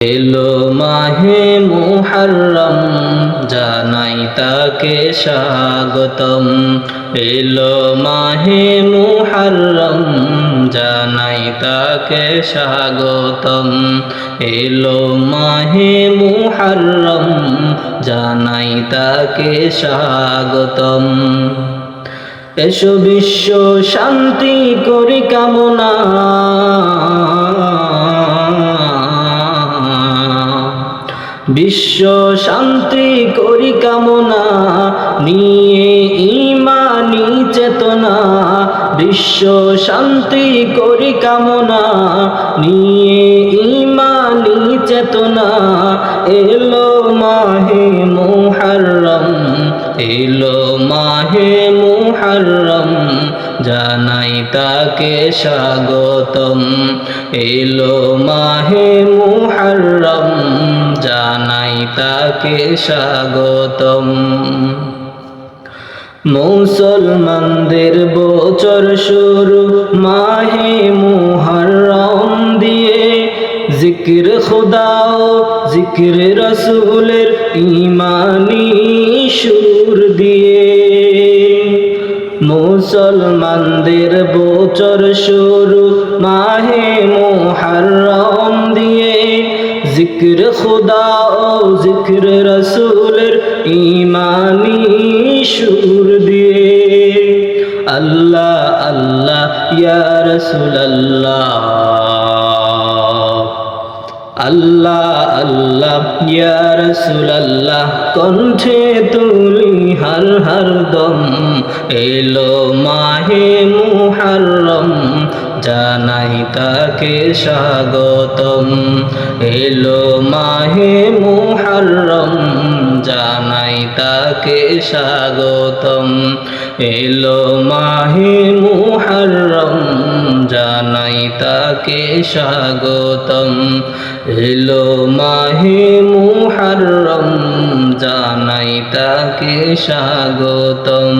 এলো মাহে মুহররম জানাই তাকে স্বাগতম। এলো মাহে মুহররম জানাই তাকে স্বাগতম। এলো মাহে মুহররম জানাই তাকে স্বাগতম। এসো বিশ্ব শান্তি করি কামনা, বিশ্ব শান্তি করি কামনা, নিয়ে ঈমানি চেতনা। বিশ্ব শান্তি করি কামনা, নিয়ে ঈমানি চেতনা। এলো মাহে মুহররম, এলো মাহে মুহররম জানাই তাকে স্বাগতম। এলো মাহে মুহররম জানাই তাকে স্বাগতম। মুসলমানদের বছর শুরু মাহে মুহররম দিয়ে, জিকির খুদা ও জিকির রসুলের ঈমানি সুর দিয়ে। মুসলমানদের বছর শুরু মাহে মুহররম দিয়ে, জিকির খুদা ও জিকির রসুলের ঈমানি সুর দিয়ে। আল্লাহ আল্লাহ ইয়া রাসূলুল্লাহ, আল্লাহ আল্লাহ ইয়া রাসূলুল্লাহ কণ্ঠে তুলি হর হর দম। এলো মাহে মুহররম জানাই তাকে স্বাগতম। এলো মাহে মুহররম জানাই তাকে স্বাগতম। এলো মাহে মুহররম জানাই তাকে স্বাগতম। এলো মাহে মুহররম জানাই তাকে স্বাগতম।